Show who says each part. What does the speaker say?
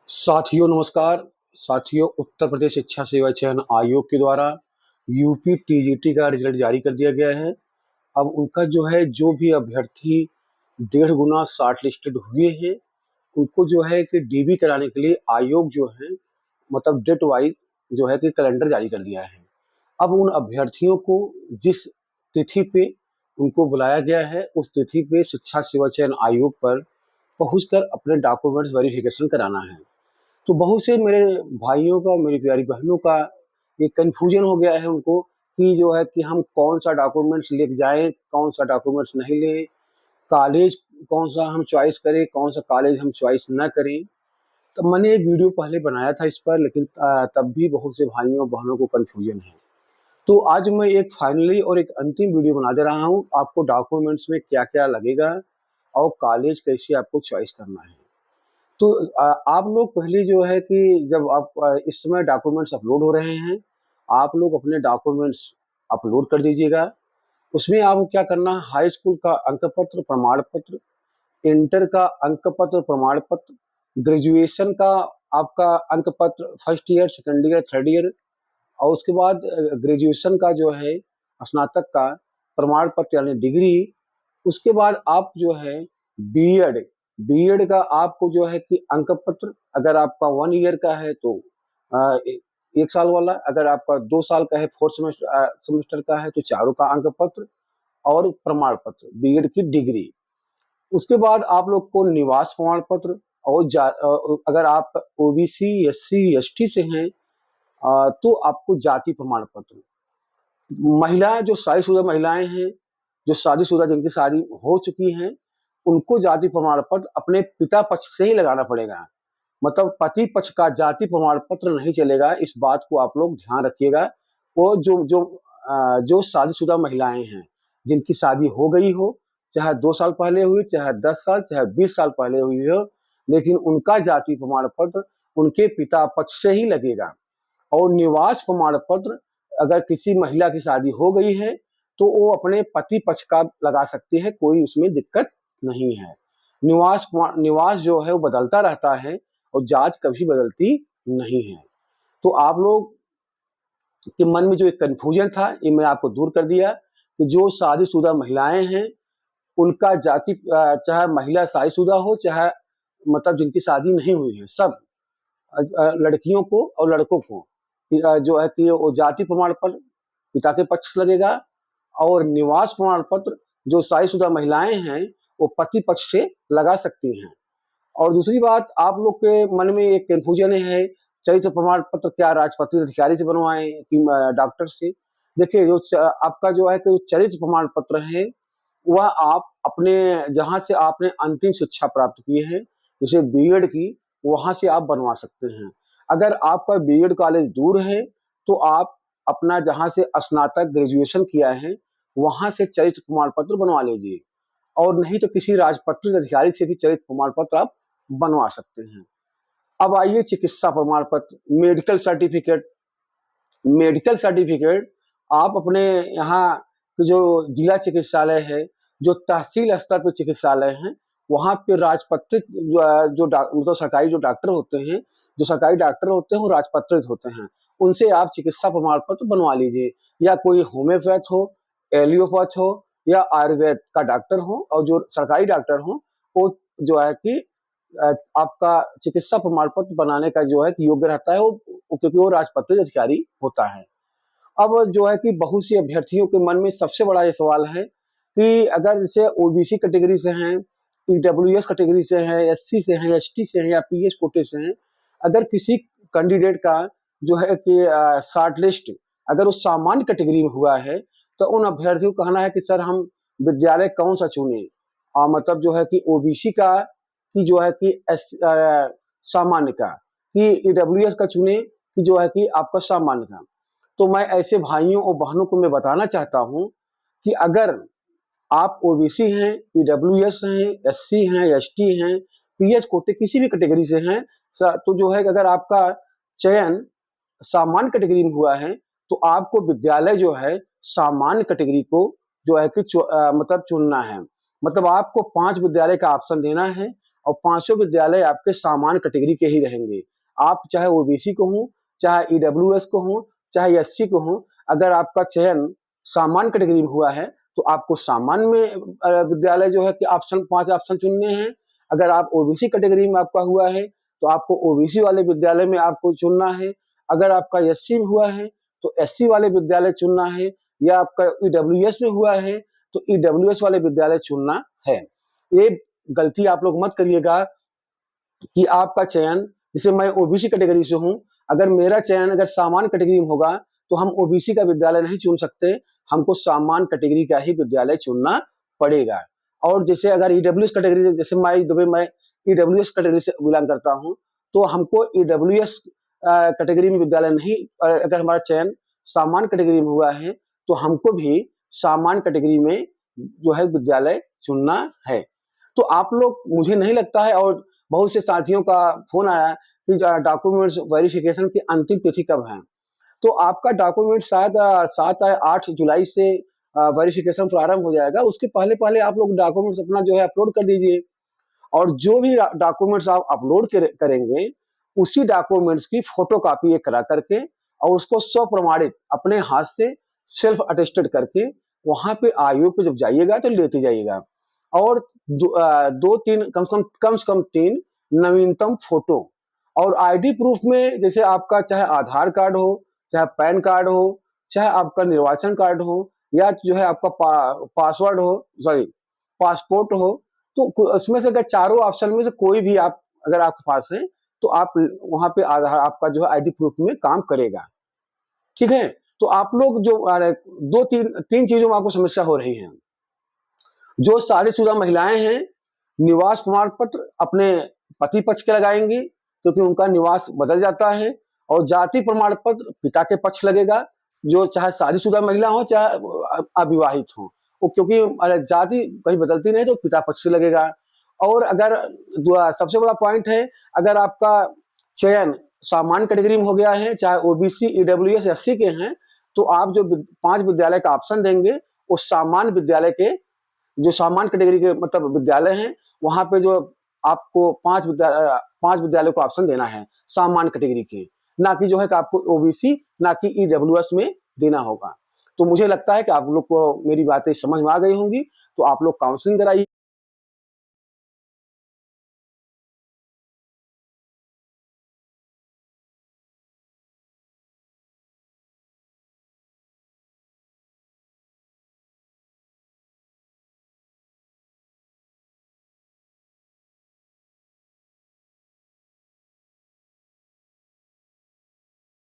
Speaker 1: साथियों नमस्कार। साथियों, उत्तर प्रदेश शिक्षा सेवा चयन आयोग के द्वारा यूपी टीजीटी का रिजल्ट जारी कर दिया गया है। अब उनका जो भी अभ्यर्थी 1.5 गुना शॉर्ट लिस्टेड हुए हैं, उनको कि डीबी कराने के लिए आयोग मतलब डेट वाइज कि कैलेंडर जारी कर दिया है। अब उन अभ्यर्थियों को जिस तिथि पे उनको बुलाया गया है, उस तिथि पे शिक्षा सेवा चयन आयोग पर पहुंचकर अपने डॉक्यूमेंट्स वेरिफिकेशन कराना है। तो बहुत से मेरे भाइयों का, मेरी प्यारी बहनों का ये कन्फ्यूजन हो गया है उनको कि कि हम कौन सा डॉक्यूमेंट्स लेके जाएं, कौन सा डॉक्यूमेंट्स नहीं लें, कॉलेज कौन सा हम चॉइस करें, कौन सा कॉलेज हम चॉइस ना करें। तो मैंने एक वीडियो पहले बनाया था इस पर, लेकिन तब भी बहुत से भाइयों बहनों को कन्फ्यूजन है। तो आज मैं एक फाइनली और एक अंतिम वीडियो बना दे रहा हूँ, आपको डॉक्यूमेंट्स में क्या क्या लगेगा और कॉलेज कैसे आपको चॉइस करना है। तो आप लोग पहले कि जब आप इस समय डॉक्यूमेंट्स अपलोड हो रहे हैं, आप लोग अपने डॉक्यूमेंट्स अपलोड कर दीजिएगा। उसमें आपको क्या करना है, हाई स्कूल का अंक पत्र प्रमाण पत्र, इंटर का अंक पत्र प्रमाण पत्र, ग्रेजुएशन का आपका अंक पत्र first year, second year, third year, और उसके बाद ग्रेजुएशन का स्नातक का प्रमाण पत्र यानी डिग्री। उसके बाद आप बीएड बीएड का आपको कि अंक पत्र, अगर आपका 1 ईयर का है तो 1 साल वाला, अगर आपका 2 साल का है, फोर्थ सेमेस्टर का है तो चारों का अंक पत्र और प्रमाण पत्र बीएड की डिग्री। उसके बाद आप लोग को निवास प्रमाण पत्र, और अगर आप ओबीसी एससी एसटी से हैं तो आपको जाति प्रमाण पत्र। महिला जो शादीशुदा महिलाएं हैं, जो शादीशुदा जिनकी शादी हो चुकी हैं, उनको जाति प्रमाण पत्र अपने पिता पक्ष से ही लगाना पड़ेगा। मतलब पति पक्ष का जाति प्रमाण पत्र नहीं चलेगा, इस बात को आप लोग ध्यान रखिएगा। वो जो शादीशुदा महिलाएं हैं, जिनकी शादी हो गई हो, चाहे 2 साल पहले हुई, चाहे 10 साल, चाहे 20 साल पहले हुई हो, लेकिन उनका जाति प्रमाण पत्र उनके पिता पक्ष से ही लगेगा। और निवास प्रमाण पत्र, अगर किसी महिला की शादी हो गई है तो वो अपने पति पक्ष का लगा सकती है, कोई उसमें दिक्कत नहीं है। निवास जो है वो बदलता रहता है और जात कभी बदलती नहीं है। तो आप लोग के मन में जो एक कंफ्यूजन था, ये मैं आपको दूर कर दिया कि जो शादीशुदा महिलाएं हैं, उनका जाति चाहे महिला शादीशुदा हो, चाहे मतलब जिनकी शादी नहीं हुई है, सब लड़कियों को और लड़कों को कि वो जाति प्रमाण पत्र पिता के पक्ष से लगेगा, और निवास प्रमाण पत्र जो शादीशुदा महिलाएं हैं वो पति पक्ष से लगा सकती हैं। और दूसरी बात, आप लोग के मन में एक कंफ्यूजन है, चरित्र प्रमाण पत्र क्या राजपत्रित अधिकारी से बनवाएं कि डॉक्टर से। देखिए, आपका कि चरित्र प्रमाण पत्र है, वह आप अपने जहां से आपने अंतिम शिक्षा प्राप्त की है, जैसे बीएड की, वहां से आप बनवा सकते हैं। अगर आपका बीएड कॉलेज दूर है तो आप अपना जहां से स्नातक ग्रेजुएशन किया है, वहां से चरित्र प्रमाण पत्र बनवा लीजिए। और नहीं तो किसी राजपत्रित अधिकारी से भी चरित्र प्रमाण पत्र आप बनवा सकते हैं। अब आइए चिकित्सा प्रमाण पत्र, मेडिकल सर्टिफिकेट। मेडिकल सर्टिफिकेट आप अपने यहाँ जो जिला चिकित्सालय है, जो तहसील स्तर पर चिकित्सालय है, वहाँ पे राजपत्रित मतलब सरकारी जो डॉक्टर होते हैं, वो राजपत्रित होते हैं। उनसे आप चिकित्सा प्रमाण पत्र बनवा लीजिए, या कोई होम्योपैथ हो, एलियोपैथ हो, या आयुर्वेद का डॉक्टर हो, और जो सरकारी डॉक्टर हो, वो कि आपका चिकित्सा प्रमाण पत्र बनाने का कि योग्य रहता है, वो क्योंकि वो राजपत्रित अधिकारी होता है। अब कि बहुत सी अभ्यर्थियों के मन में सबसे बड़ा ये सवाल है कि अगर जैसे ओबीसी कैटेगरी से हैं, ईडब्ल्यूएस कैटेगरी से हैं, एससी से हैं, एसटी से हैं, या पीएच कोटे से हैं, अगर किसी कैंडिडेट का कि शॉर्ट लिस्ट अगर उस सामान्य कैटेगरी में हुआ है, तो उन अभ्यर्थियों को कहना है कि सर हम विद्यालय कौन सा चुने। मतलब कि ओबीसी का, कि कि सामान्य का, कि ईडब्ल्यूएस का चुने, कि कि आपका सामान्य का। तो मैं ऐसे भाइयों और बहनों को मैं बताना चाहता हूं कि अगर आप ओबीसी हैं, ईडब्ल्यूएस हैं, एससी हैं, एसटी हैं, पीएच कोटे किसी भी कैटेगरी से हैं, तो कि अगर आपका चयन सामान्य कैटेगरी में हुआ है, तो आपको विद्यालय सामान्य कैटेगरी को कि मतलब चुनना है। मतलब आपको 5 विद्यालय का ऑप्शन देना है, और पांचों विद्यालय आपके सामान्य कैटेगरी के ही रहेंगे। आप चाहे ओबीसी को हो, चाहे ईडब्ल्यूएस को हो, चाहे एससी को हो, अगर आपका चयन सामान्य कैटेगरी में हुआ है तो आपको सामान्य में विद्यालय जो है कि ऑप्शन 5 ऑप्शन चुनने हैं। अगर आप ओबीसी कैटेगरी में आपका हुआ है तो आपको ओबीसी वाले विद्यालय में आपको चुनना है। अगर आपका एससी में हुआ है तो एससी वाले विद्यालय चुनना है, या आपका ईडब्ल्यूएस में हुआ है तो ईडब्ल्यूएस वाले विद्यालय चुनना है। ये गलती आप लोग मत करिएगा कि आपका चयन, जैसे मैं ओबीसी कैटेगरी से हूं, अगर मेरा चयन अगर सामान्य कैटेगरी में होगा तो हम ओबीसी का विद्यालय नहीं चुन सकते, हमको सामान्य कैटेगरी का ही विद्यालय चुनना पड़ेगा। और जैसे अगर ईडब्ल्यूएस कैटेगरी, जैसे मैं ईडब्ल्यूएस कैटेगरी से बिलोंग करता हूं, तो हमको ईडब्ल्यूएस कैटेगरी में विद्यालय नहीं, अगर हमारा चयन सामान्य कैटेगरी में हुआ है तो हमको भी सामान्य कैटेगरी में जो है विद्यालय चुनना है। तो आप लोग, मुझे नहीं लगता है, और बहुत से साथियों का फोन आया कि डॉक्यूमेंट्स वेरिफिकेशन की अंतिम तिथि कब है। तो आपका डॉक्यूमेंट शायद 7 या 8 जुलाई से वेरिफिकेशन प्रारंभ हो जाएगा। उसके पहले पहले आप लोग डॉक्यूमेंट्स अपना जो है अपलोड कर दीजिए, और जो भी डॉक्यूमेंट्स आप अपलोड करेंगे उसी डॉक्यूमेंट्स की फोटो कॉपी एक करा करके और उसको स्वप्रमाणित अपने हाथ से सेल्फ अटेस्टेड करके वहां पे आयोग पे जब जाइएगा तो लेते जाइएगा। और दो तीन कम से कम 3 नवीनतम फोटो, और आईडी प्रूफ में जैसे आपका चाहे आधार कार्ड हो, चाहे पैन कार्ड हो, चाहे आपका निर्वाचन कार्ड हो, या जो है आपका पासवर्ड हो, सॉरी पासपोर्ट हो, तो उसमें से अगर चारों ऑप्शन में से कोई भी आप अगर आपके पास है तो आप वहां पे आधार आपका जो है आईडी प्रूफ में काम करेगा। ठीक है, तो आप लोग जो दो तीन चीजों में आपको समस्या हो रही है। जो शादीशुदा महिलाएं हैं, निवास प्रमाण पत्र अपने पति पक्ष के लगाएंगी क्योंकि उनका निवास बदल जाता है, और जाति प्रमाण पत्र पिता के पक्ष लगेगा, जो चाहे शादीशुदा महिला हो चाहे अविवाहित हो, वो क्योंकि जाति कहीं बदलती नहीं तो पिता पक्ष से लगेगा। और अगर सबसे बड़ा पॉइंट है, अगर आपका चयन सामान्य कैटेगरी में हो गया है, चाहे ओबीसी ईडब्ल्यूएस एससी के हैं, तो आप जो 5 विद्यालय का ऑप्शन देंगे वो सामान्य विद्यालय के, जो सामान्य कैटेगरी के मतलब विद्यालय हैं, वहां पे जो आपको 5 विद्यालय को ऑप्शन देना है सामान्य कैटेगरी के, ना कि जो है कि आपको ओबीसी ना कि ईडब्ल्यूएस में देना होगा। तो मुझे लगता है कि आप लोग को मेरी बातें समझ में आ गई होंगी, तो आप लोग काउंसलिंग कराइए।